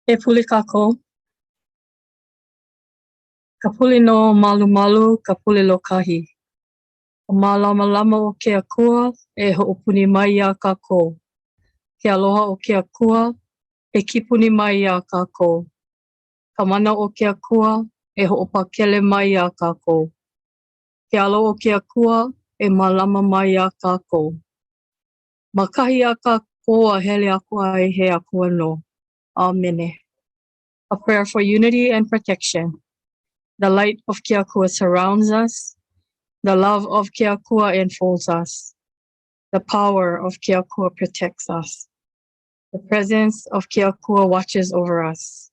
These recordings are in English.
E puli kako, ka puli no malu malu, ka puli lo kahi. O malama lama o ke akua e ho'opuni mai ia kako. Ke aloha o ke akua e kipuni mai ia kako. Ka mana o ke akua e ho'opakele mai ia kako. Ke alo o ke akua e malama mai ia kako. Makahi ia kako a hele aku ai he akua no. Amen. A prayer for unity and protection. The light of Ke Akua surrounds us. The love of Ke Akua enfolds us. The power of Ke Akua protects us. The presence of Ke Akua watches over us.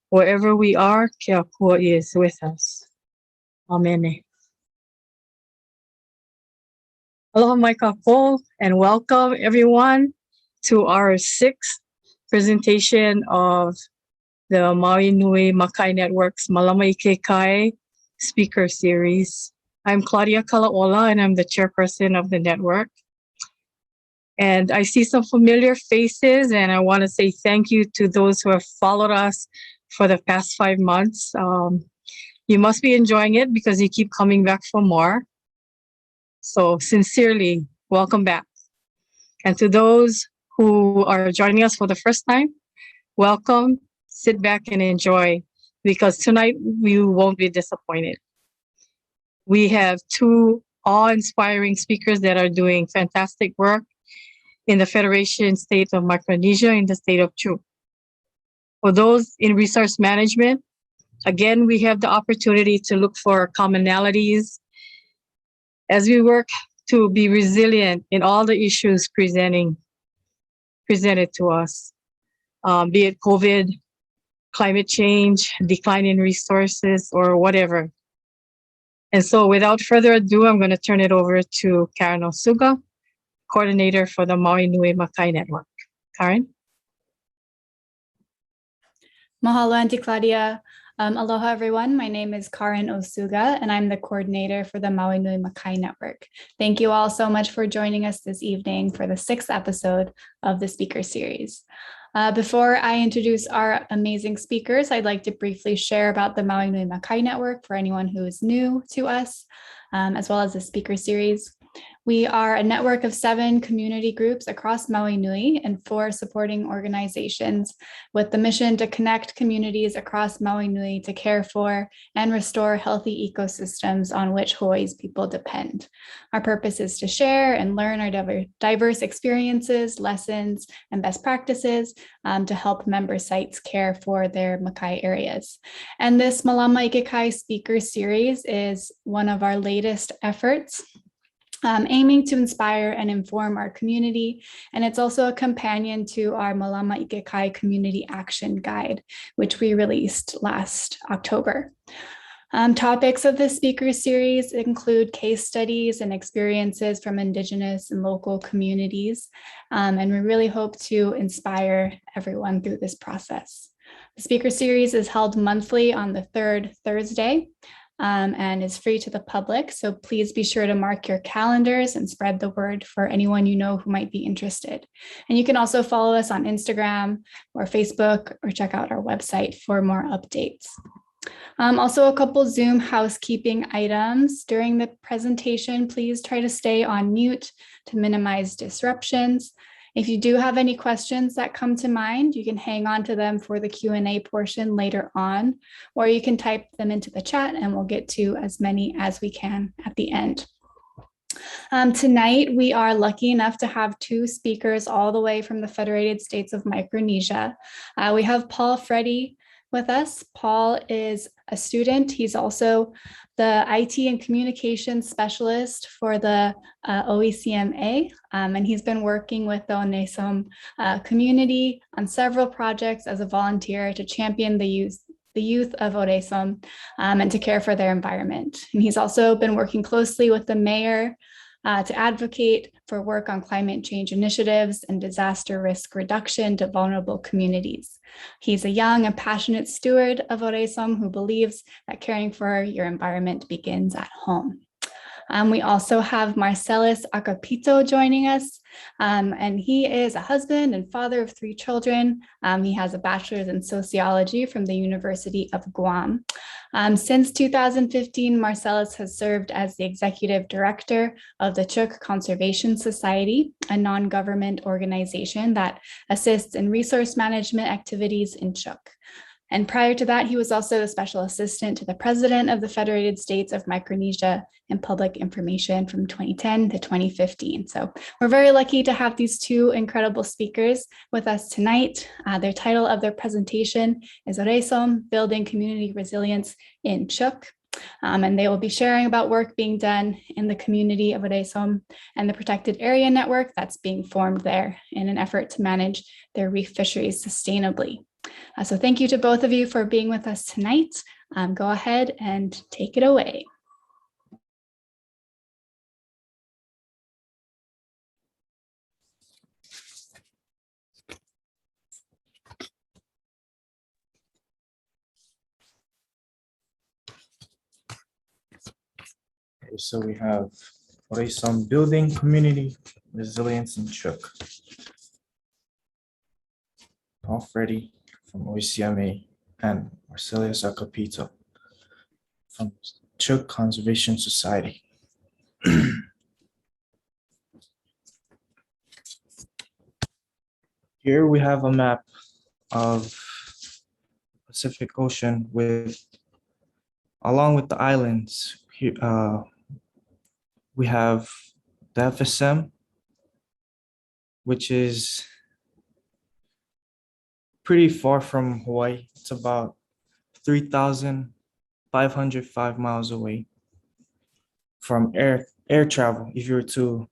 Wherever we are, Ke Akua is with us. Amen. Aloha mai kako, and welcome everyone to our 6th presentation of the Maui Nui Makai Network's Malama I Ke Kai speaker series. I'm Claudia Kalaola, and I'm the chairperson of the network. And I see some familiar faces, and I want to say thank you to those who have followed us for the past 5 months. You must be enjoying it because you keep coming back for more. So sincerely, welcome back. And to those who are joining us for the first time, welcome. Sit back and enjoy, because tonight you won't be disappointed. We have 2 awe-inspiring speakers that are doing fantastic work in the Federation State of Micronesia in the state of Chu. For those in resource management, again, we have the opportunity to look for commonalities as we work to be resilient in all the issues presented to us, be it COVID, climate change, decline in resources, or whatever. And so without further ado, I'm going to turn it over to Karen Osuga, coordinator for the Maui Nui Makai Network. Karen? Mahalo, Auntie Claudia. Aloha, everyone. My name is Karen Osuga, and I'm the coordinator for the Maui Nui Makai Network. Thank you all so much for joining us this evening for the 6th episode of the speaker series. Before I introduce our amazing speakers, I'd like to briefly share about the Maui Nui Makai Network for anyone who is new to us, as well as the speaker series. We are a network of 7 community groups across Maui Nui and 4 supporting organizations with the mission to connect communities across Maui Nui to care for and restore healthy ecosystems on which Hawaii's people depend. Our purpose is to share and learn our diverse experiences, lessons, and best practices to help member sites care for their Makai areas. And this Malama I Ke Kai speaker series is one of our latest efforts, aiming to inspire and inform our community. And it's also a companion to our Malama I Ke Kai Community Action Guide, which we released last October. Topics of this speaker series include case studies and experiences from Indigenous and local communities. And we really hope to inspire everyone through this process. The speaker series is held monthly on the 3rd Thursday. And is free to the public. So please be sure to mark your calendars and spread the word for anyone you know who might be interested. And you can also follow us on Instagram or Facebook, or check out our website for more updates. Also, a couple Zoom housekeeping items. During the presentation, please try to stay on mute to minimize disruptions. If you do have any questions that come to mind, you can hang on to them for the Q&A portion later on, or you can type them into the chat and we'll get to as many as we can at the end. Tonight, we are lucky enough to have 2 speakers all the way from the Federated States of Micronesia. We have Paul Freddy with us. Paul is a student. He's also the IT and communications specialist for the OECMA, and he's been working with the Onesom community on several projects as a volunteer to champion the youth of Onesom and to care for their environment. And he's also been working closely with the mayor to advocate for work on climate change initiatives and disaster risk reduction to vulnerable communities. He's a young and passionate steward of Onesom who believes that caring for your environment begins at home. We also have Marcellus Acapito joining us, and he is a husband and father of 3 children. He has a bachelor's in sociology from the University of Guam. Since 2015, Marcellus has served as the executive director of the Chuuk Conservation Society, a non-government organization that assists in resource management activities in Chuuk. And prior to that, he was also a special assistant to the president of the Federated States of Micronesia in public information from 2010 to 2015. So we're very lucky to have these 2 incredible speakers with us tonight. Their title of their presentation is Oreisom, Building Community Resilience in Chuuk. And they will be sharing about work being done in the community of Oreisom and the protected area network that's being formed there in an effort to manage their reef fisheries sustainably. So thank you to both of you for being with us tonight. Go ahead and take it away. Okay, so we have Oreisom, Building Community Resilience in Chuuk. Paul Freddy from OECMA and Marcellus Acapito from Chuuk Conservation Society. Here we have a map of Pacific Ocean along with the islands. Here, we have the FSM, which is pretty far from Hawaii. It's about 3,505 miles away from air travel. If you were to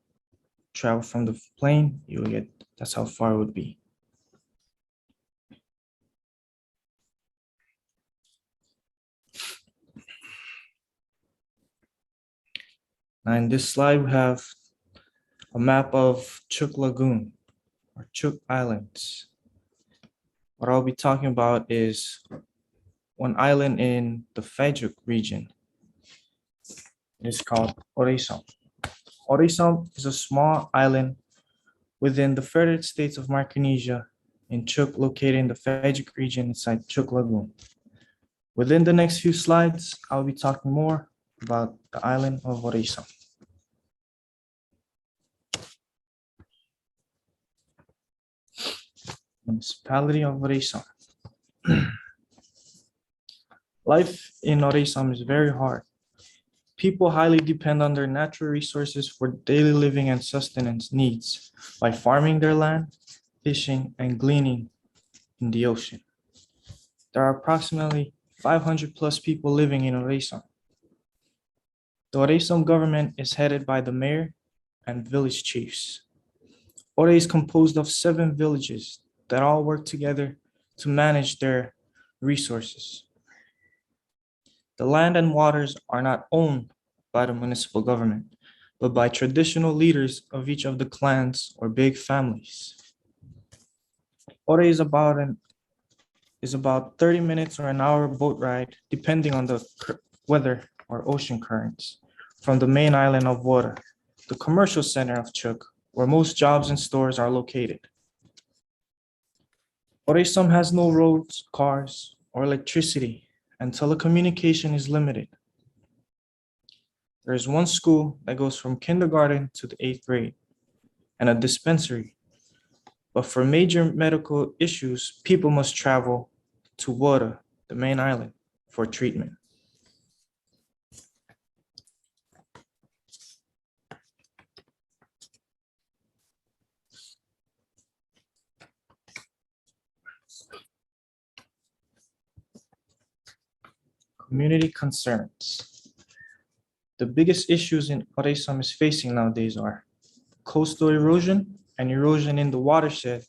travel from the plane, you will that's how far it would be. Now in this slide, we have a map of Chuuk Lagoon or Chuuk Islands. What I'll be talking about is one island in the Fajuk region. It's called Oreisom. Oreisom is a small island within the Federated States of Micronesia in Chuuk, located in the Fajuk region inside Chuuk Lagoon. Within the next few slides, I'll be talking more about the island of Oreisom. Municipality of Oreisom. Life in Oreisom is very hard. People highly depend on their natural resources for daily living and sustenance needs by farming their land, fishing, and gleaning in the ocean. There are approximately 500 plus people living in Oreisom. The Oreisom government is headed by the mayor and village chiefs. Ore is composed of 7 villages that all work together to manage their resources. The land and waters are not owned by the municipal government, but by traditional leaders of each of the clans or big families. Ore is about 30 minutes or an hour boat ride, depending on the weather or ocean currents, from the main island of Wora, the commercial center of Chuuk, where most jobs and stores are located. Oreisom has no roads, cars, or electricity, and telecommunication is limited. There is one school that goes from kindergarten to the 8th grade, and a dispensary. But for major medical issues, people must travel to Wora, the main island, for treatment. Community concerns. The biggest issues in Oreisom is facing nowadays are coastal erosion and erosion in the watershed,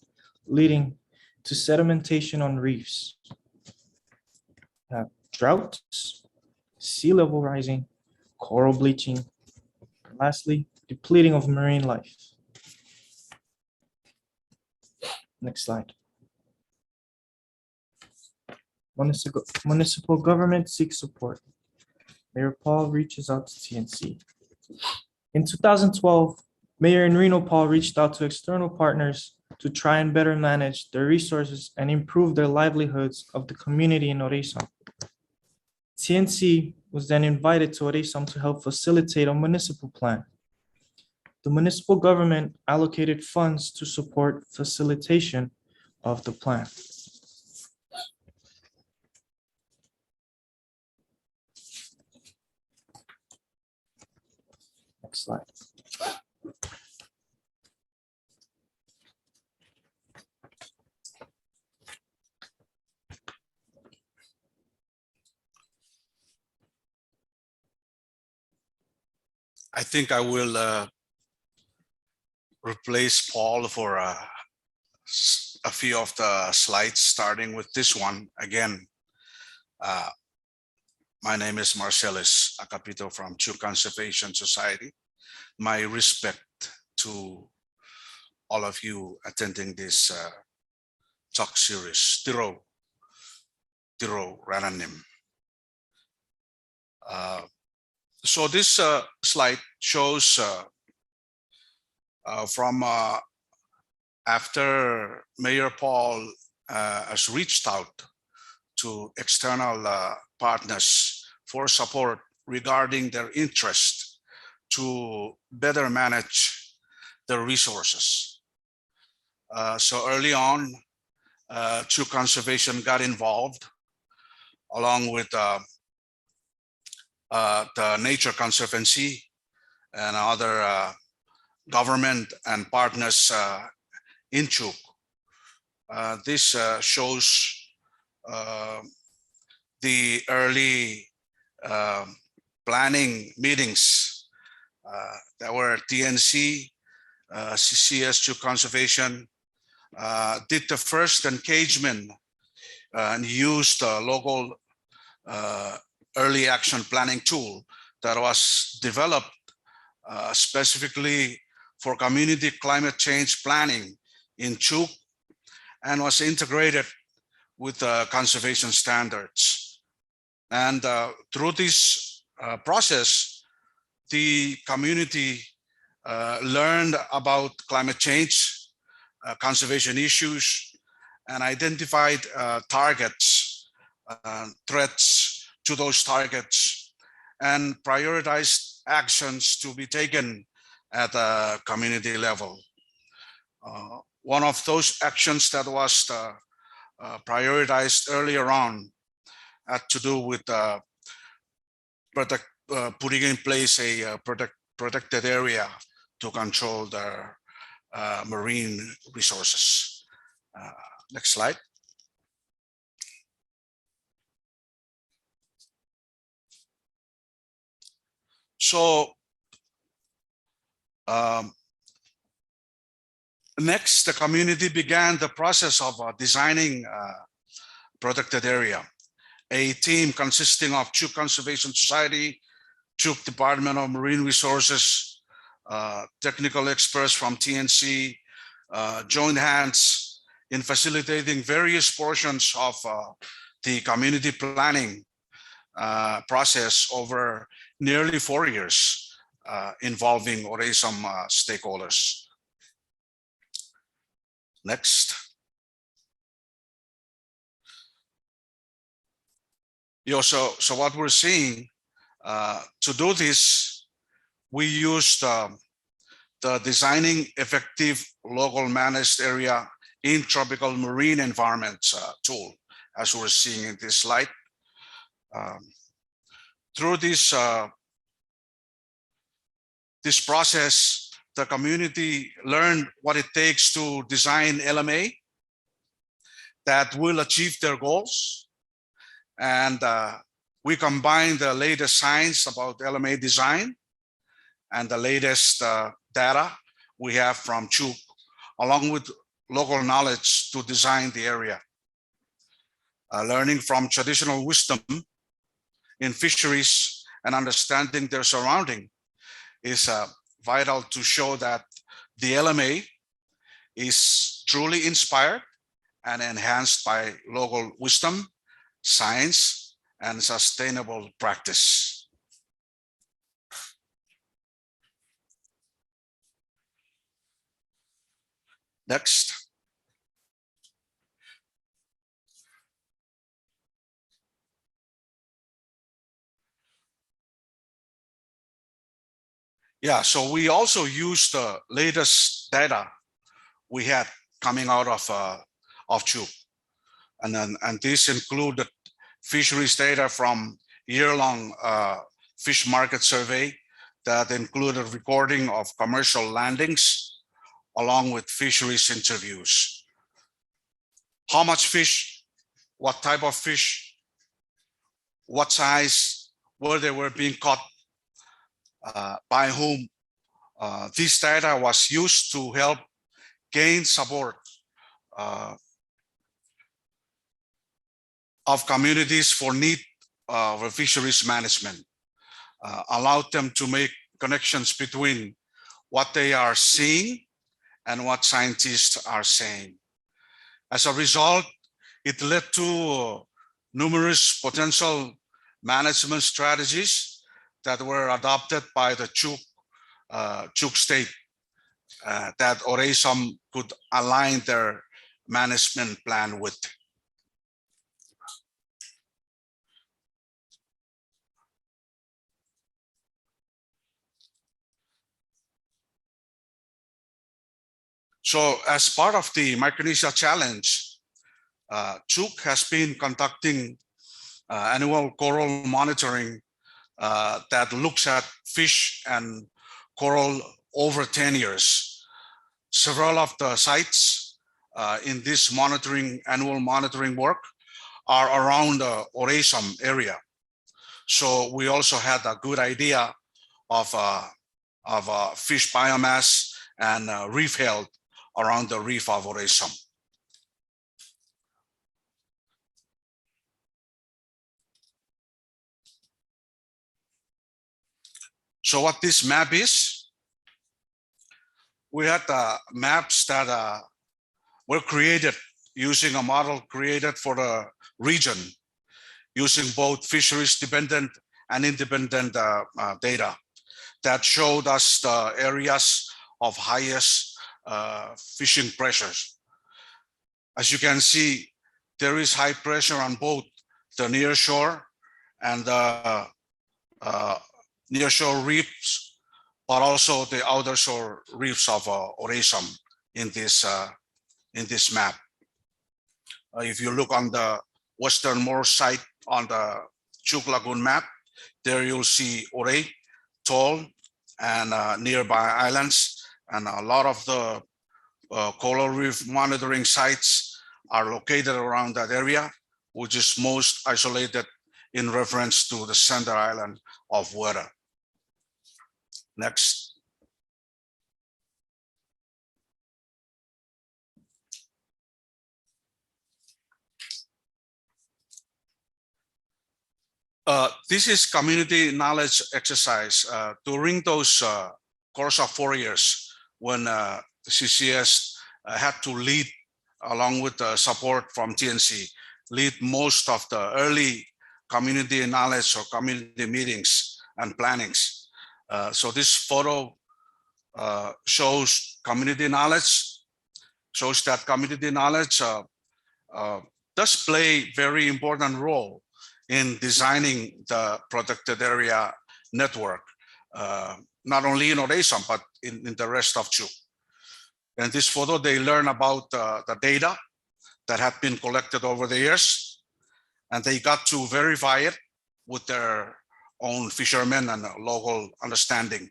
leading to sedimentation on reefs. Droughts, sea level rising, coral bleaching, and lastly, depleting of marine life. Next slide. Municipal government seeks support. Mayor Paul reaches out to TNC. In 2012, Mayor Enrico Paul reached out to external partners to try and better manage their resources and improve their livelihoods of the community in Orisam. TNC was then invited to Orisam to help facilitate a municipal plan. The municipal government allocated funds to support facilitation of the plan. Next slide. I think I will replace Paul for a few of the slides, starting with this one. Again, my name is Marcellus Acapito from Chuk Conservation Society. My respect to all of you attending this talk series, Tiro Rananim. So this slide shows from after Mayor Paul has reached out to external partners for support regarding their interest to better manage their resources. So early on, Chuk Conservation got involved along with the Nature Conservancy and other government and partners in Chuk. This shows the early planning meetings that were TNC, CCS Chuk Conservation did the first engagement and used the local early action planning tool that was developed specifically for community climate change planning in Chuk and was integrated with conservation standards. And through this process, the community learned about climate change, conservation issues, and identified targets, threats to those targets, and prioritized actions to be taken at a community level. One of those actions that was prioritized earlier on had to do with putting in place a protected area to control their marine resources. Next slide. So next, the community began the process of designing protected area. A team consisting of Chuk Conservation Society, Chuk Department of Marine Resources, technical experts from TNC, joined hands in facilitating various portions of the community planning process over nearly 4 years, involving Orisam stakeholders. Next. So what we're seeing, to do this, we used the Designing Effective Local Managed Area in Tropical Marine Environments tool, as we're seeing in this slide. Through this process, the community learned what it takes to design LMA that will achieve their goals. And we combine the latest science about LMA design and the latest data we have from Chuk, along with local knowledge to design the area. Learning from traditional wisdom in fisheries and understanding their surrounding is vital to show that the LMA is truly inspired and enhanced by local wisdom, science, and sustainable practice. Next. Yeah, so we also use the latest data we had coming out of Chuuk. And this included fisheries data from year-long fish market survey that included recording of commercial landings along with fisheries interviews. How much fish, what type of fish, what size, where they were being caught, by whom. This data was used to help gain support of communities for need of fisheries management, allowed them to make connections between what they are seeing and what scientists are saying. As a result, it led to numerous potential management strategies that were adopted by the Chuuk state that Oresom could align their management plan with. So as part of the Micronesia Challenge, Chuuk has been conducting annual coral monitoring that looks at fish and coral over 10 years. Several of the sites in this annual monitoring work are around the Oresom area. So we also had a good idea of fish biomass and reef health around the reef of Oresom. So what this map is, we had maps that were created using a model created for the region, using both fisheries dependent and independent data that showed us the areas of highest fishing pressures. As you can see, there is high pressure on both the near shore and the near shore reefs, but also the outer shore reefs of Oresom in this map. If you look on the westernmost side on the Chuuk Lagoon map, there you'll see Ore, Tol, and nearby islands. And a lot of the coral reef monitoring sites are located around that area, which is most isolated in reference to the center island of Wera. Next. This is community knowledge exercise. During those course of 4 years, when CCS had to lead, along with the support from TNC, lead most of the early community knowledge or community meetings and plannings. So this photo shows community knowledge, shows that community knowledge does play very important role in designing the protected area network, not only in Oresom, but in the rest of Chuuk. In this photo, they learn about the data that had been collected over the years, and they got to verify it with their own fishermen and local understanding.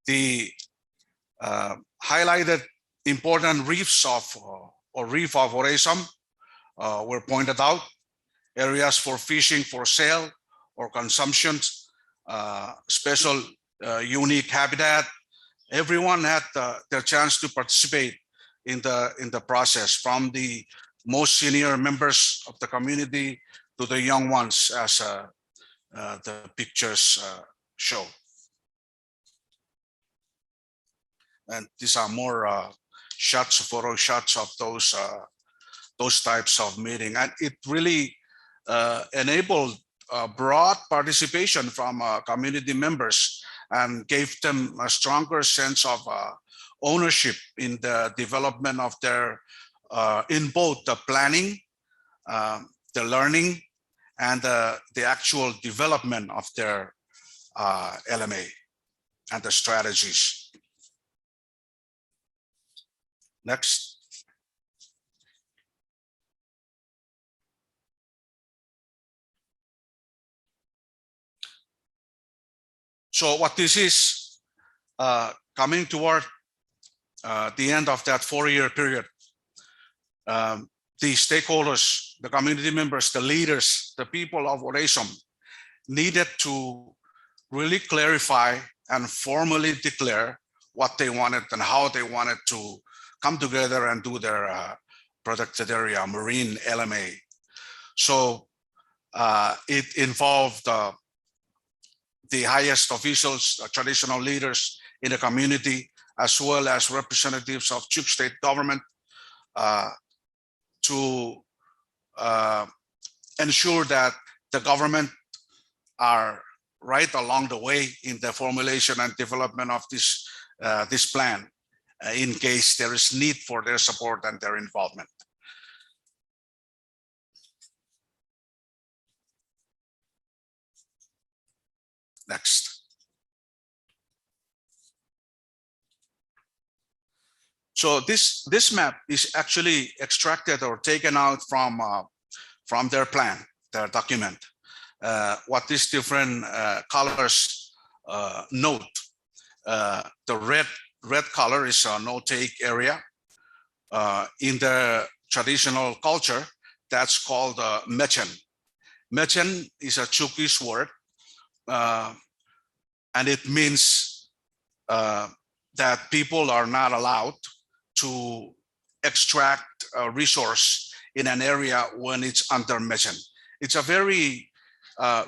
The highlighted important reefs or reef of Oresom were pointed out, areas for fishing for sale or consumption, special unique habitat. Everyone had their chance to participate in the process, from the most senior members of the community to the young ones, as the pictures show. And these are more photo shots of those types of meeting, and it really enabled broad participation from community members and gave them a stronger sense of ownership in the development of their, in both the planning, the learning, and the actual development of their LMA and the strategies. Next. So what this is, coming toward the end of that 4-year period, the stakeholders, the community members, the leaders, the people of Oreisom needed to really clarify and formally declare what they wanted and how they wanted to come together and do their protected area marine LMA. So it involved the highest officials, traditional leaders in the community, as well as representatives of Chuuk State government, to ensure that the government are right along the way in the formulation and development of this plan, in case there is need for their support and their involvement. Next. So this map is actually extracted or taken out from their plan, their document. What these different colors note. The red color is a no-take area. In the traditional culture, that's called mechen. Mechen is a Chuukese word, and it means that people are not allowed to extract a resource in an area when it's under mechen. It's a very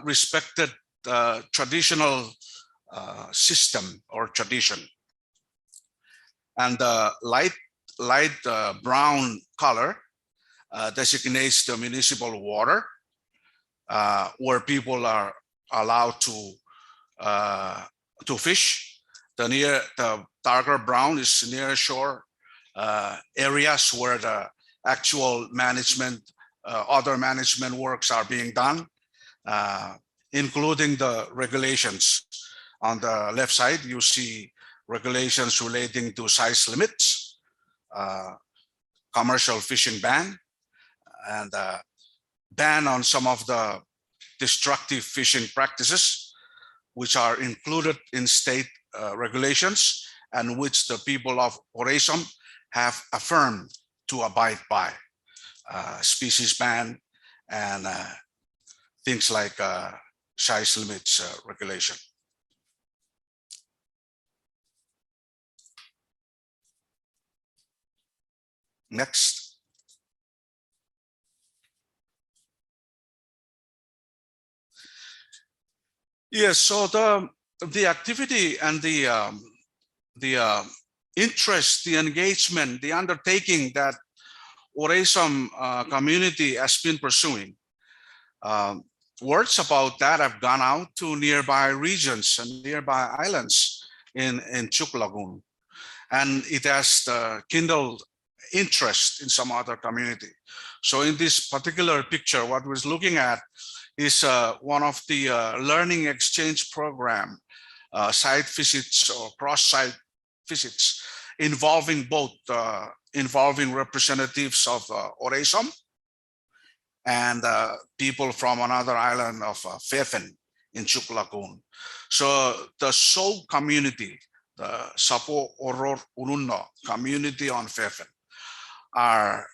respected traditional system or tradition. And the light brown color designates the municipal water, where people are allowed to fish. The darker brown is near shore areas where the actual management, other management works are being done, including the regulations. On the left side, you see regulations relating to size limits, commercial fishing ban, and ban on some of the destructive fishing practices, which are included in state regulations and which the people of Oreisom have affirmed to abide by. Species ban and things like size limits regulation. Next. Yes, so the activity and the interest, the engagement, the undertaking that Oreisom community has been pursuing, words about that have gone out to nearby regions and nearby islands in Chuuk Lagoon, and it has kindled interest in some other community. So in this particular picture, what we're looking at is one of the learning exchange program, site visits or cross-site visits involving both involving representatives of Oreisom and people from another island of Phefen in Chuuk Lagoon. So the Sou community, the Sapo Oror Ununno community on Phefen, are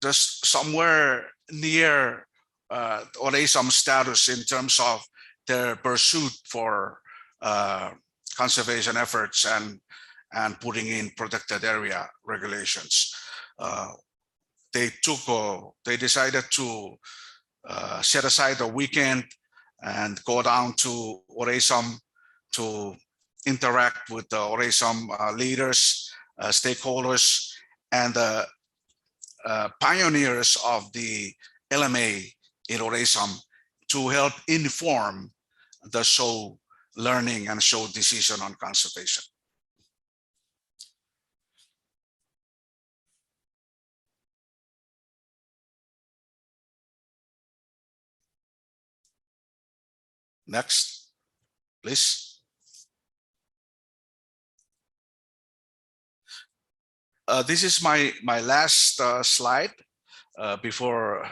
just somewhere near Oreisom status in terms of their pursuit for conservation efforts and putting in protected area regulations. They decided to set aside a weekend and go down to Oreisom to interact with the Oreisom leaders, stakeholders, and pioneers of the LMA in Oreisom to help inform the Sou learning and Sou decision on conservation. Next, please. This is my last slide before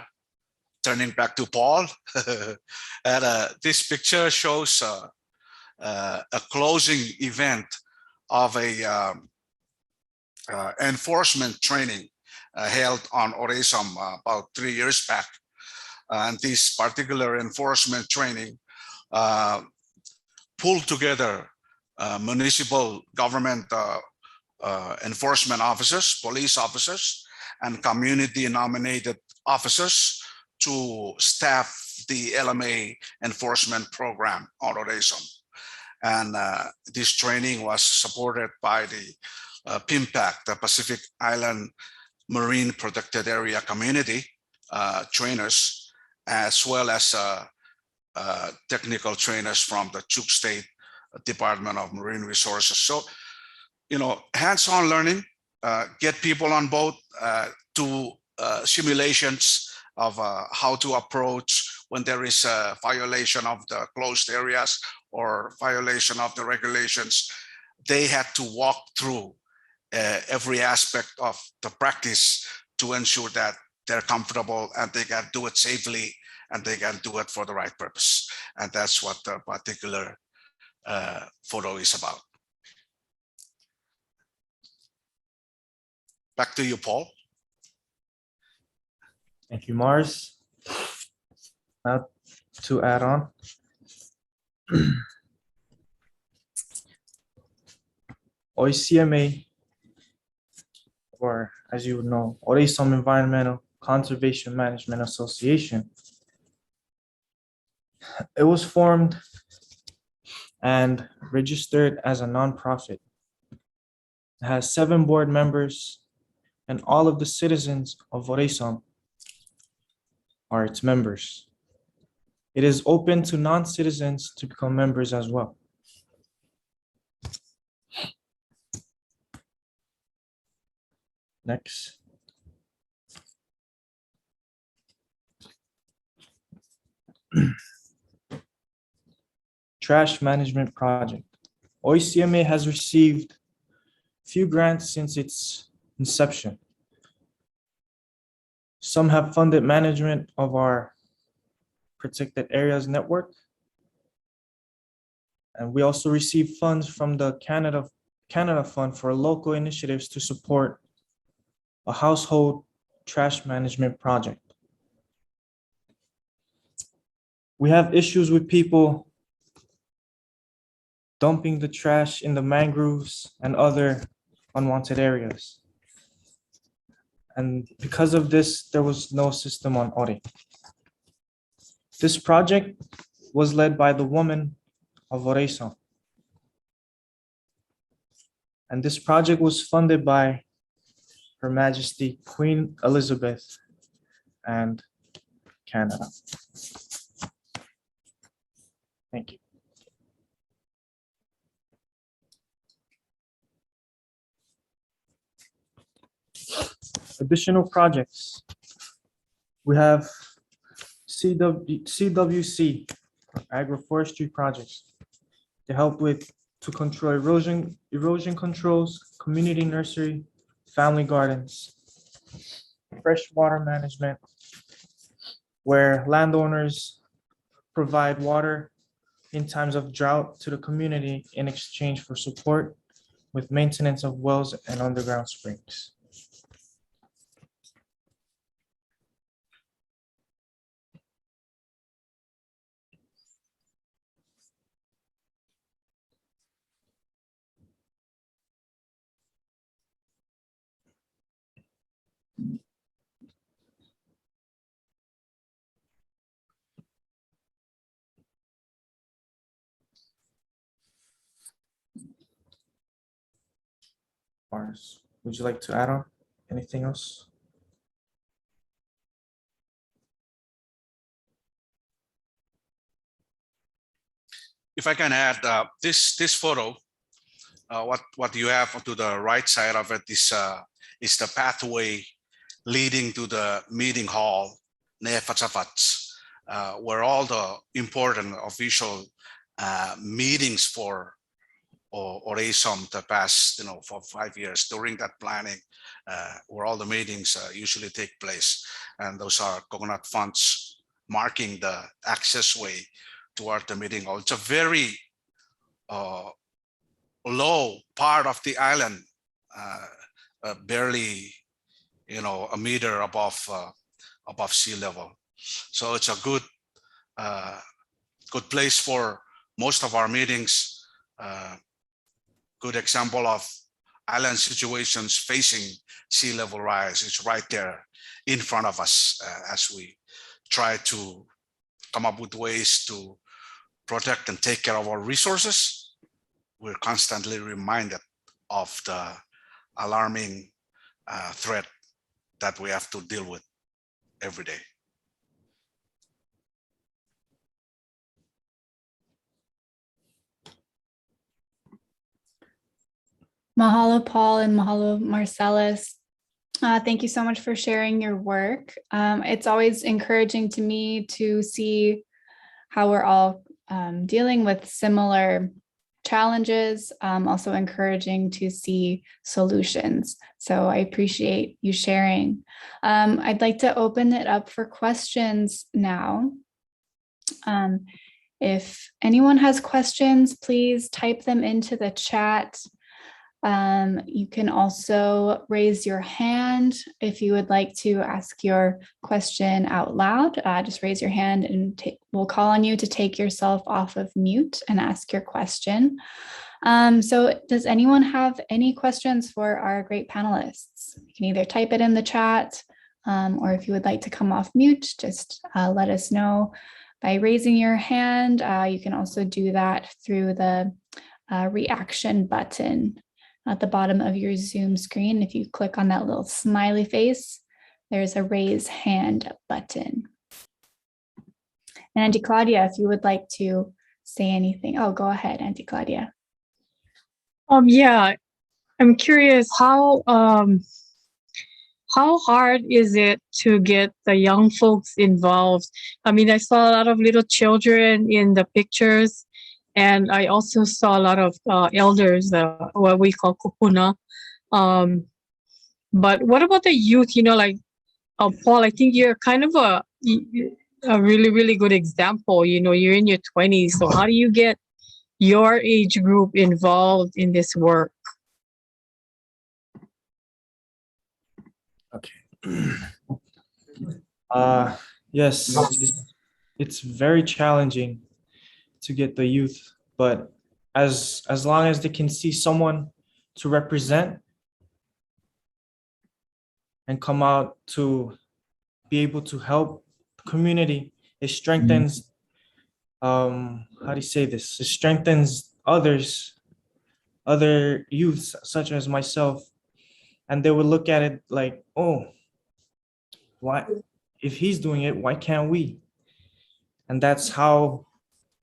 turning back to Paul. And this picture shows a closing event of a enforcement training held on Orisam about 3 years back. And this particular enforcement training pulled together municipal government enforcement officers, police officers, and community nominated officers to staff the LMA enforcement program on Orisam. And this training was supported by the PIMPAC, the Pacific Island Marine Protected Area Community trainers, as well as technical trainers from the Chuk State Department of Marine Resources. So, you know, hands-on learning, get people on board to simulations of how to approach when there is a violation of the closed areas or violation of the regulations. They had to walk through every aspect of the practice to ensure that they're comfortable and they can do it safely and they can do it for the right purpose. And that's what the particular photo is about. Back to you, Paul. Thank you, Mars. Now to add on. OECMA, or as you would know, Orisam Environmental Conservation Management Association. It was formed and registered as a nonprofit. It has 7 board members, and all of the citizens of Orisam are its members. It is open to non-citizens to become members as well. Next. Trash management project. OECMA has received few grants since its inception. Some have funded management of our protected areas network. And we also receive funds from the Canada Fund for local initiatives to support a household trash management project. We have issues with people dumping the trash in the mangroves and other unwanted areas. And because of this, there was no system on audit. This project was led by the woman of Orisam. And this project was funded by Her Majesty Queen Elizabeth and Canada. Thank you. Additional projects. We have CWC, agroforestry projects, to help to control erosion controls, community nursery, family gardens, freshwater management, where landowners provide water in times of drought to the community in exchange for support with maintenance of wells and underground springs. Mars, would you like to add on anything else? If I can add, this photo, what you have to the right side of it is the pathway leading to the meeting hall near Fatsafats. where all the important official meetings for ORASOM the past, for 5 years during that planning, where all the meetings usually take place. And those are coconut funds marking the access way toward the meeting hall. It's a very low part of the island, barely, a meter above sea level. So it's a good place for most of our meetings. Good example of island situations facing sea level rise. It's right there in front of us as we try to come up with ways to protect and take care of our resources. We're constantly reminded of the alarming threat that we have to deal with every day. Mahalo, Paul, and mahalo, Marcellus. Thank you so much for sharing your work. It's always encouraging to me to see how we're all dealing with similar challenges, also encouraging to see solutions. So I appreciate you sharing. I'd like to open it up for questions now. If anyone has questions, please type them into the chat. You can also raise your hand if you would like to ask your question out loud. Just raise your hand and we'll call on you to take yourself off of mute and ask your question. So does anyone have any questions for our great panelists? You can either type it in the chat or if you would like to come off mute, just let us know by raising your hand. You can also do that through the reaction button at the bottom of your Zoom screen. If you click on that little smiley face, there's a raise hand button. And Auntie Claudia, if you would like to say anything. Oh, go ahead, Auntie Claudia. Yeah, I'm curious how hard is it to get the young folks involved? I mean, I saw a lot of little children in the pictures. And I also saw a lot of elders, what we call kupuna. But what about the youth? Like Paul, I think you're kind of a really, really good example. You're in your 20s. So how do you get your age group involved in this work? Okay. Yes, it's very challenging to get the youth, but as long as they can see someone to represent and come out to be able to help the community, it strengthens, how do you say this? It strengthens other youths such as myself, and they would look at it like, oh, why, if he's doing it, why can't we? And that's how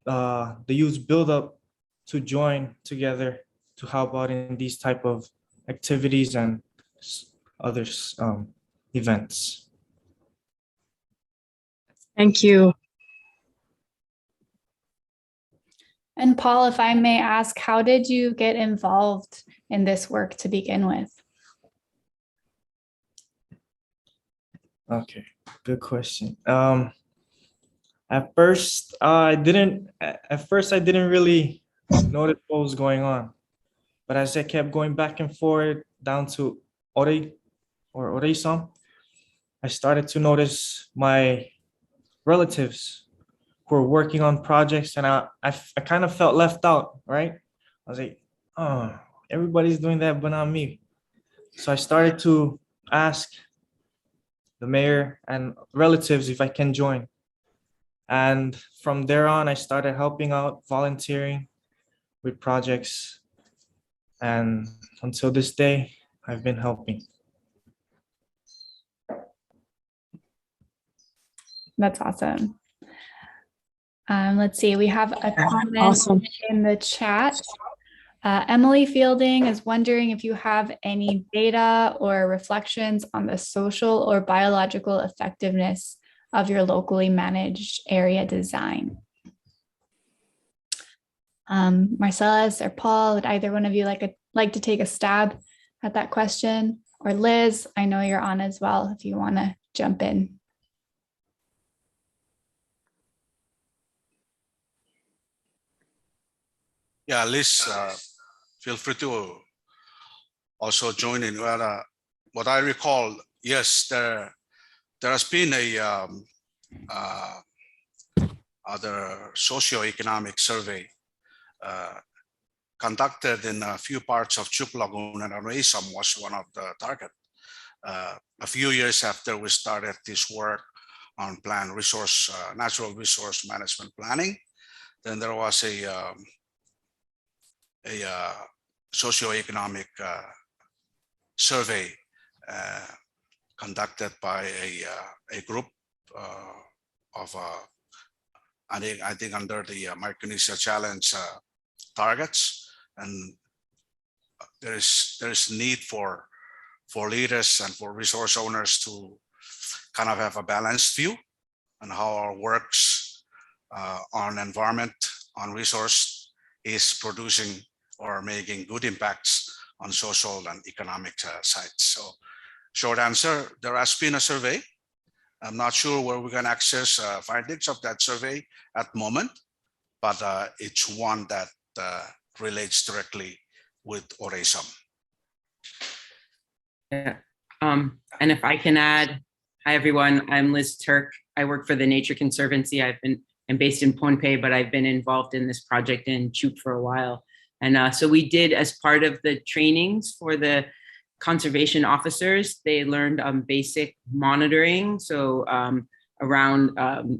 the youth build up to join together to help out in these type of activities and other events. Thank you. And Paul, if I may ask, how did you get involved in this work to begin with? Okay, good question. At first, I didn't really notice what was going on. But as I kept going back and forth down to ORASOM, I started to notice my relatives who were working on projects, and I kind of felt left out, right? I was like, oh, everybody's doing that, but not me. So I started to ask the mayor and relatives if I can join. And from there on, I started helping out, volunteering with projects. And until this day, I've been helping. That's awesome. Let's see, we have a comment Awesome. in the chat. Emily Fielding is wondering if you have any data or reflections on the social or biological effectiveness of your locally managed area design. Marcellus or Paul, would either one of you like to take a stab at that question? Or Liz, I know you're on as well if you want to jump in. Yeah, Liz, feel free to also join in. Well, what I recall, yes, there has been a other socioeconomic survey conducted in a few parts of Chuk Lagoon, and Onesum was one of the target. A few years after we started this work on natural resource management planning, then there was a socioeconomic survey conducted by a group of I think under the Micronesia Challenge targets, and there is need for leaders and for resource owners to kind of have a balanced view on how our works on environment, on resource is producing or making good impacts on social and economic sides. So short answer, there has been a survey. I'm not sure where we can access findings of that survey at the moment, but it's one that relates directly with Oresum. Yeah. And if I can add, hi everyone, I'm Liz Turk. I work for the Nature Conservancy. I'm based in Pohnpei, but I've been involved in this project in Chuk for a while. And so we did, as part of the trainings for the conservation officers, they learned basic monitoring. So around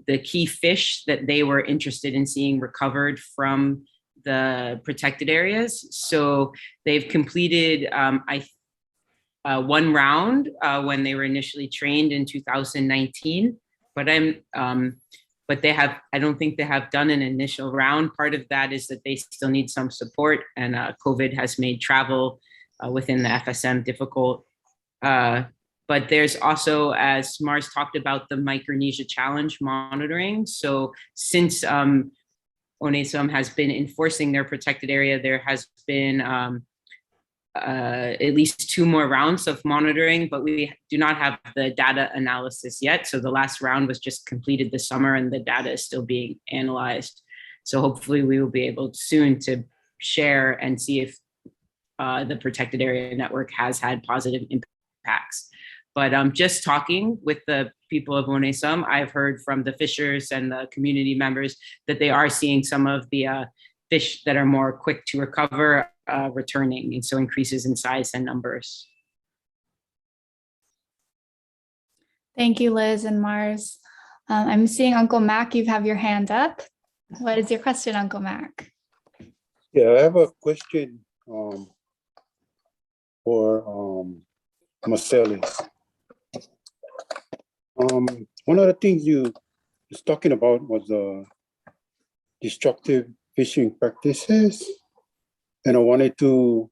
the key fish that they were interested in seeing recovered from the protected areas. So they've completed one round when they were initially trained in 2019, but I don't think they have done an initial round. Part of that is that they still need some support, and COVID has made travel within the FSM difficult. But there's also, as Mars talked about, the Micronesia Challenge monitoring. So since Onesum has been enforcing their protected area, there has been at least 2 more rounds of monitoring, but we do not have the data analysis yet. So the last round was just completed this summer and the data is still being analyzed. So hopefully we will be able soon to share and see if the protected area network has had positive impacts. But just talking with the people of Onesum, I've heard from the fishers and the community members that they are seeing some of the fish that are more quick to recover returning, and so increases in size and numbers. Thank you, Liz and Mars. I'm seeing Uncle Mac, you have your hand up. What is your question, Uncle Mac? Yeah, I have a question for Marcellus. One of the things you was talking about was destructive fishing practices, and I wanted to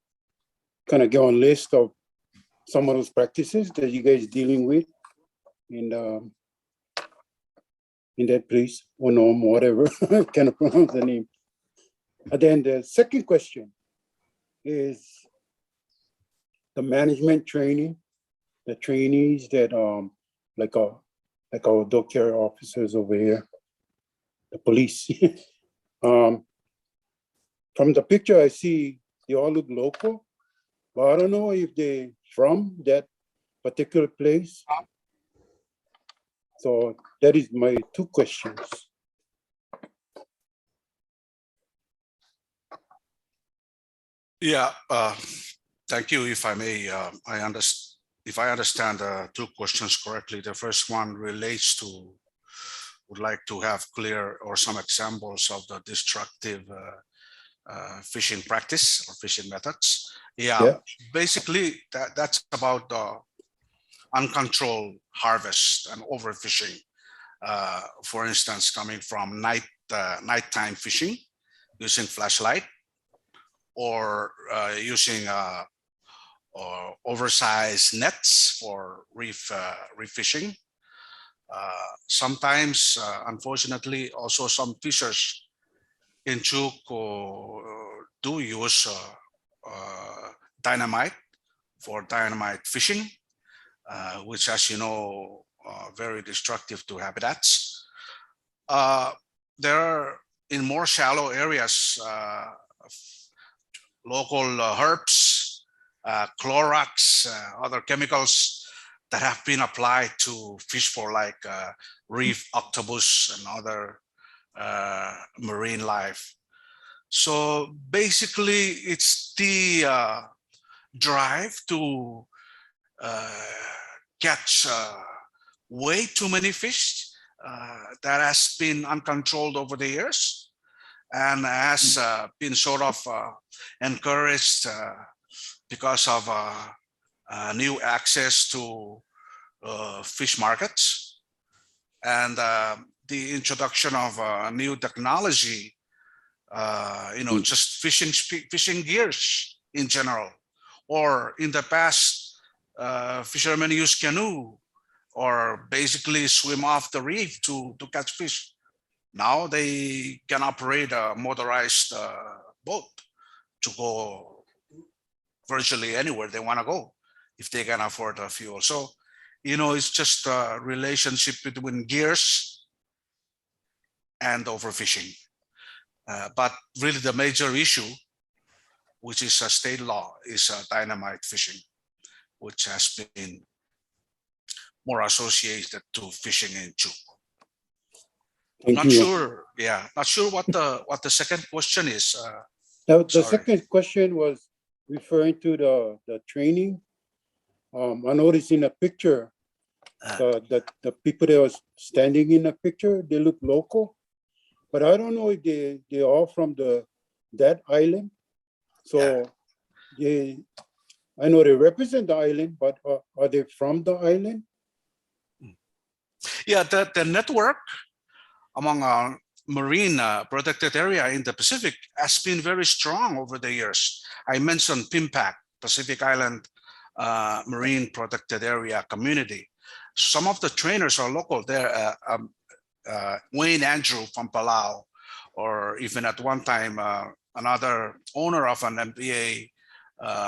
kind of get on a list of some of those practices that you guys dealing with in that place, or no, whatever, I cannot pronounce the name. And then the second question is the management training, the trainees that like our dog care officers over here, the police. From the picture I see, they all look local, but I don't know if they're from that particular place. So that is my 2 questions. Yeah, thank you. If I may, if I understand the 2 questions correctly, the first one relates to, would like to have clear or some examples of the destructive fishing practice or fishing methods. Yeah. Basically that's about uncontrolled harvest and overfishing. For instance, coming from nighttime fishing using flashlight, or using oversized nets for reef fishing, Sometimes, unfortunately, also some fishers in Chuk do use dynamite for dynamite fishing, which, as you know, very destructive to habitats. There are in more shallow areas, local herbs, Clorox, other chemicals that have been applied to fish for like reef octopus and other marine life. So basically, it's the drive to catch way too many fish that has been uncontrolled over the years and has been sort of encouraged because of new access to fish markets and the introduction of new technology, just fishing gears in general. Or in the past, fishermen used canoe or basically swim off the reef to catch fish. Now they can operate a motorized boat to go virtually anywhere they want to go if they can afford the fuel. So, it's just a relationship between gears and overfishing. But really the major issue, which is a state law, is dynamite fishing, which has been more associated to fishing in Chuk. Thank Not you. sure. Yeah, not sure what the second question is. Now, the Sorry. second question was referring to the training. I noticed in a picture that the people that was standing in the picture, they look local, but I don't know if they are from that island. So I know they represent the island, but are they from the island? Yeah, the network among marine protected area in the Pacific has been very strong over the years. I mentioned PIMPAC, Pacific Island Marine Protected Area Community. Some of the trainers are local there. Wayne Andrew from Palau, or even at one time, another owner of an MPA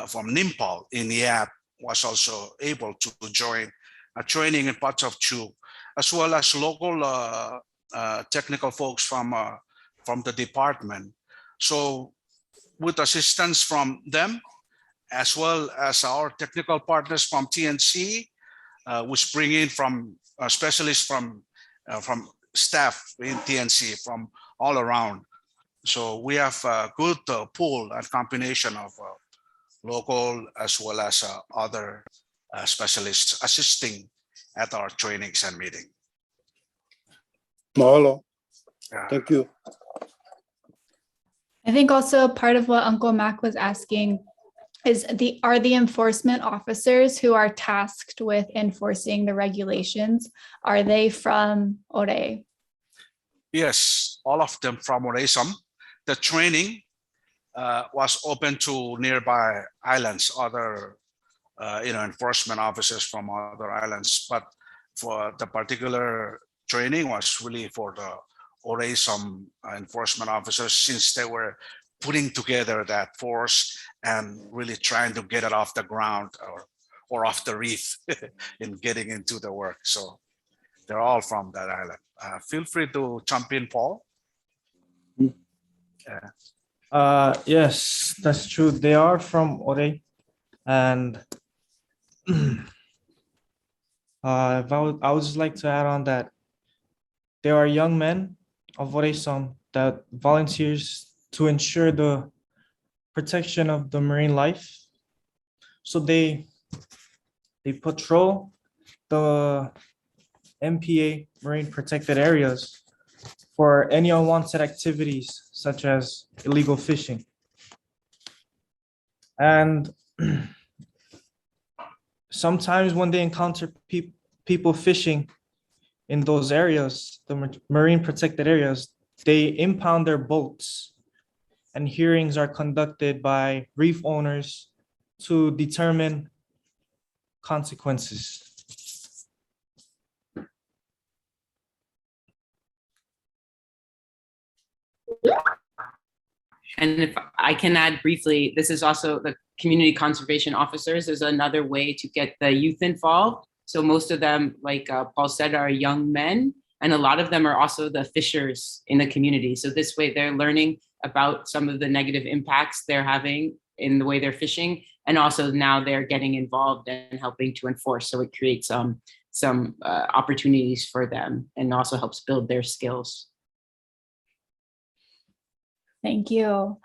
from Nimpal in Yap was also able to join a training in parts of Chuk, as well as local technical folks from the department. So with assistance from them, as well as our technical partners from TNC, which bring in from specialists from staff in TNC from all around. So we have a good pool and combination of local as well as other specialists assisting at our trainings and meeting. Mahalo. Thank you. I think also part of what Uncle Mac was asking is are the enforcement officers who are tasked with enforcing the regulations, are they from Ore? Yes, all of them from Oresam. The training was open to nearby islands, other enforcement officers from other islands, but for the particular training was really for the Oresam enforcement officers, since they were putting together that force and really trying to get it off the ground or off the reef in getting into the work. So they're all from that island. Feel free to jump in, Paul. Yes, that's true. They are from Ore, and I would just like to add on that there are young men of Oresam that volunteers to ensure the protection of the marine life. So they patrol the MPA marine protected areas for any unwanted activities such as illegal fishing. And sometimes when they encounter people fishing in those areas, the marine protected areas, they impound their boats, and hearings are conducted by reef owners to determine consequences. And if I can add briefly, this is also the community conservation officers is another way to get the youth involved. So most of them, like Paul said, are young men, and a lot of them are also the fishers in the community. So this way they're learning about some of the negative impacts they're having in the way they're fishing. And also now they're getting involved and helping to enforce. So it creates some opportunities for them and also helps build their skills. Thank you.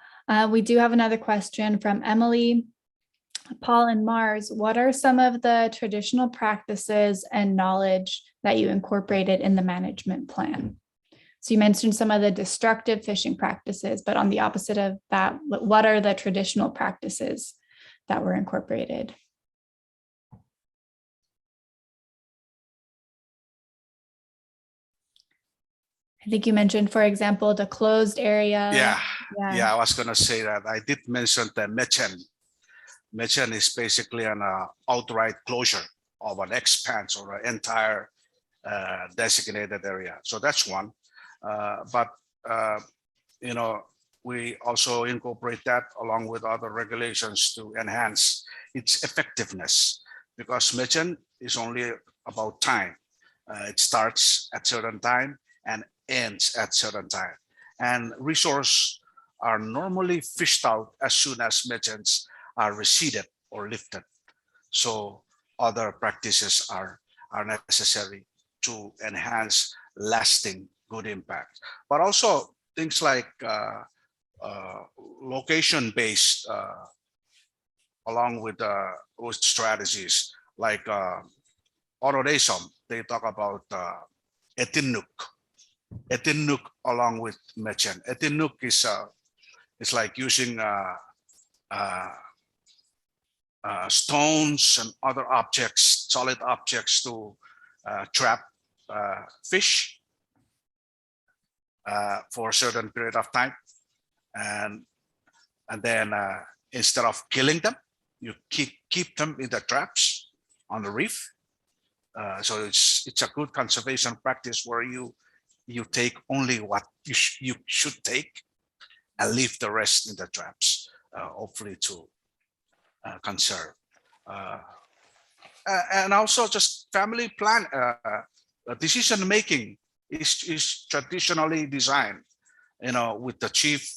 We do have another question from Emily. Paul and Mars, what are some of the traditional practices and knowledge that you incorporated in the management plan? So you mentioned some of the destructive fishing practices, but on the opposite of that, what are the traditional practices that were incorporated? I think you mentioned, for example, the closed area. Yeah, I was gonna say that. I did mention the mechen. Mechen is basically an outright closure of an expanse or an entire designated area. So that's one. But you know, we also incorporate that along with other regulations to enhance its effectiveness, because mechen is only about time. It starts at certain time and ends at certain time. And resources are normally fished out as soon as mechens are receded or lifted. So other practices are necessary to enhance lasting good impact. But also things like location-based, along with strategies like Ororesom, they talk about Etinuk. Etinuk along with mechen. Etinuk is like using stones and other objects, solid objects, to trap fish for a certain period of time, and then instead of killing them, you keep them in the traps on the reef. So it's a good conservation practice where you take only what you should take and leave the rest in the traps, hopefully to conserve. And also just family plan, decision making is traditionally designed, you know, with the chief,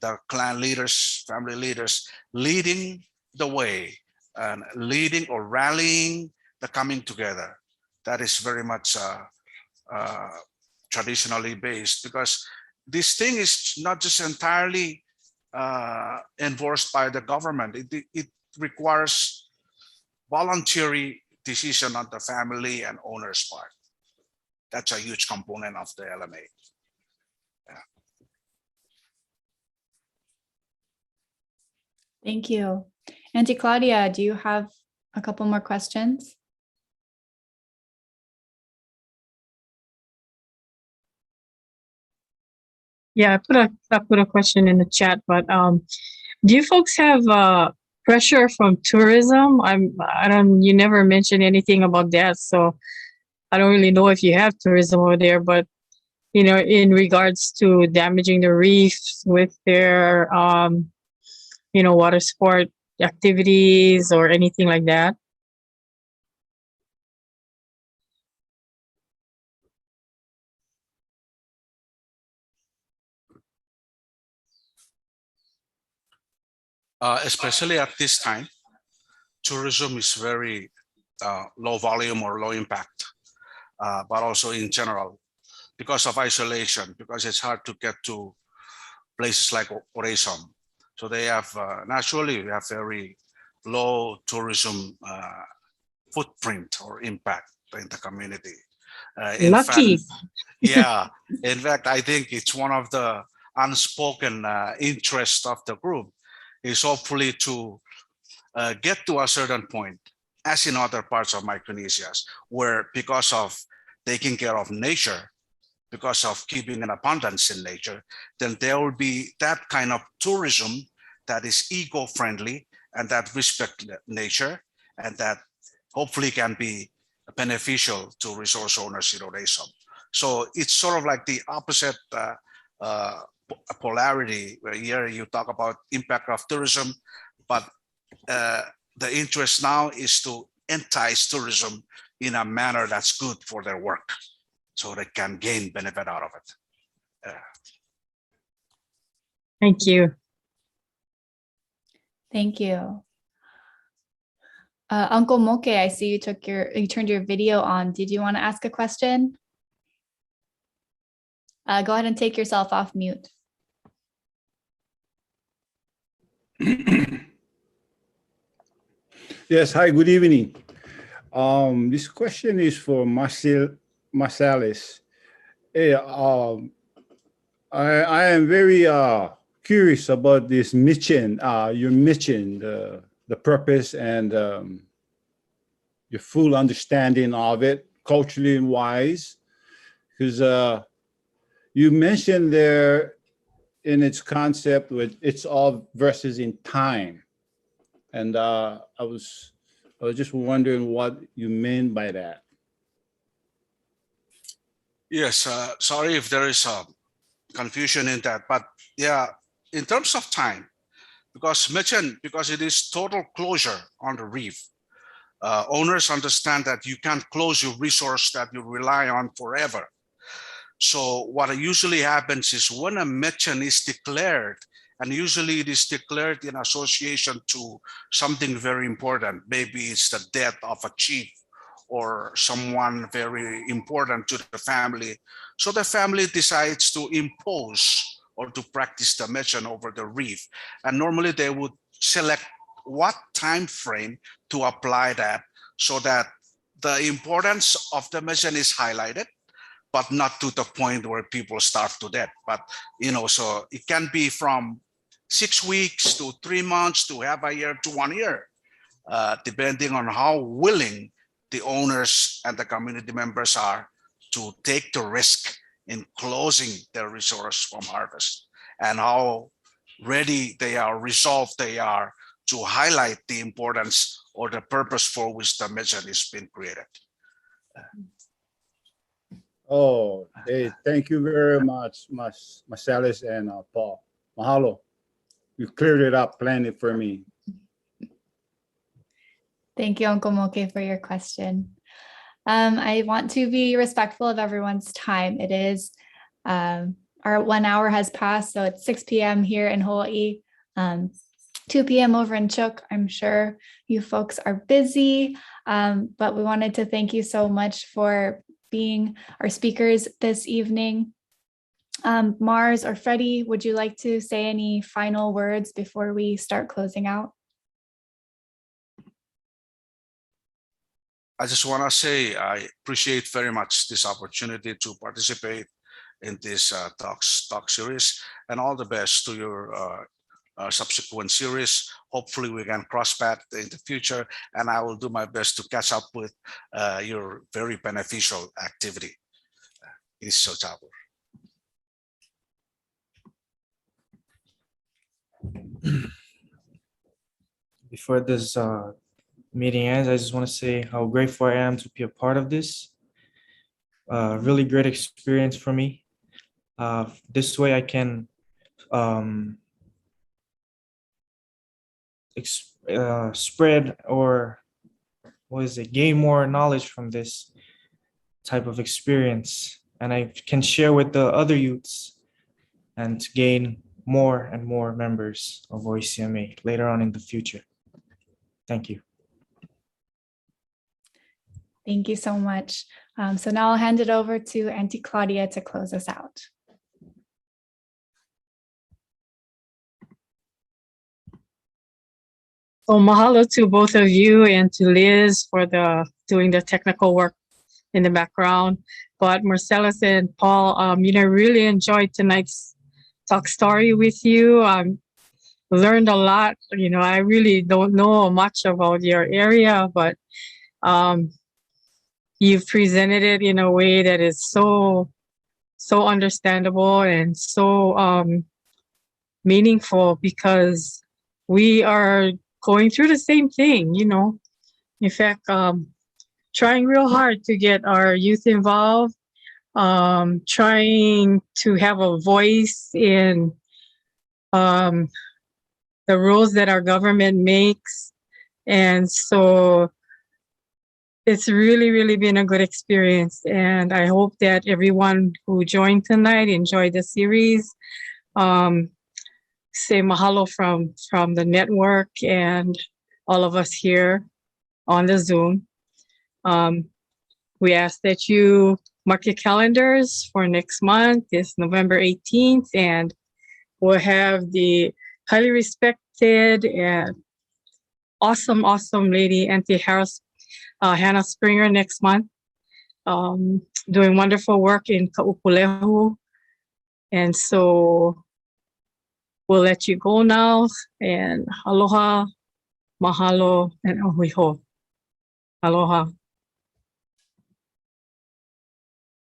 the clan leaders, family leaders leading the way and leading or rallying the coming together. That is very much traditionally based, because this thing is not just entirely enforced by the government. It requires voluntary decision on the family and owner's part. That's a huge component of the LMA. Yeah. Thank you. Auntie Claudia, do you have a couple more questions? Yeah, I put a question in the chat, but do you folks have pressure from tourism? You never mentioned anything about that, so I don't really know if you have tourism over there, but you know, in regards to damaging the reefs with their you know, water sport activities or anything like that. Especially at this time, tourism is very low volume or low impact, but also in general, because of isolation, because it's hard to get to places like Oresom. So they have, naturally, we have very low tourism footprint or impact in the community. Lucky. Yeah, in fact, I think it's one of the unspoken interests of the group is hopefully to get to a certain point, as in other parts of Micronesia, where because of taking care of nature, because of keeping an abundance in nature, then there will be that kind of tourism that is eco-friendly and that respect nature, and that hopefully can be beneficial to resource owners in Oresom. So it's sort of like the opposite polarity, where here you talk about impact of tourism, but the interest now is to entice tourism in a manner that's good for their work, so they can gain benefit out of it. Thank you. Thank you. Uncle Moke, I see you turned your video on. Did you want to ask a question? Go ahead and take yourself off mute. Yes, hi, good evening. This question is for Marsalis. Hey, I am very curious about this mission. You mentioned the purpose and your full understanding of it, culturally and wise, because you mentioned there in its concept with it's all versus in time. And I was just wondering what you mean by that. Yes, sorry if there is confusion in that, but yeah, in terms of time, because it is total closure on the reef. Owners understand that you can't close your resource that you rely on forever. So what usually happens is when a Mechen is declared, and usually it is declared in association to something very important. Maybe it's the death of a chief or someone very important to the family. So the family decides to impose or to practice the Mechen over the reef. And normally they would select what time frame to apply that so that the importance of the Mechen is highlighted, but not to the point where people starve to death. But, so it can be from 6 weeks to 3 months to half a year to 1 year, depending on how willing the owners and the community members are to take the risk in closing their resource from harvest, and how ready they are, resolved they are to highlight the importance or the purpose for which the mission is being created. Oh, hey, thank you very much, Marsalis and Paul. Mahalo. You cleared it up plenty for me. Thank you, Uncle Moke, for your question. I want to be respectful of everyone's time. It is, our 1 hour has passed, so it's 6 p.m. here in Hawaii, 2 p.m. over in Chuuk. I'm sure you folks are busy, but we wanted to thank you so much for being our speakers this evening. Mars or Freddie, would you like to say any final words before we start closing out? I just want to say I appreciate very much this opportunity to participate in this talk series, and all the best to your subsequent series. Hopefully we can cross paths in the future, and I will do my best to catch up with your very beneficial activity. Iso Tabor. Before this meeting ends, I just want to say how grateful I am to be a part of this. Really great experience for me. This way I can spread or gain more knowledge from this type of experience, and I can share with the other youths and gain more and more members of OECMA later on in the future. Thank you. Thank you so much. So now I'll hand it over to Auntie Claudia to close us out. So mahalo to both of you and to Liz for doing the technical work in the background. But Marsalis and Paul, I really enjoyed tonight's talk story with you. Learned a lot. I really don't know much about your area, but you've presented it in a way that is so understandable and so meaningful, because we are going through the same thing, In fact, trying real hard to get our youth involved, trying to have a voice in the rules that our government makes. And so it's really, really been a good experience. And I hope that everyone who joined tonight enjoyed the series. Say mahalo from the network and all of us here on the Zoom. We ask that you mark your calendars for next month. It's November 18th, and we'll have the highly respected and awesome lady, Auntie Hannah Springer next month, doing wonderful work in Ka'upulehu. And so we'll let you go now, and aloha, mahalo, and ahuiho. Aloha.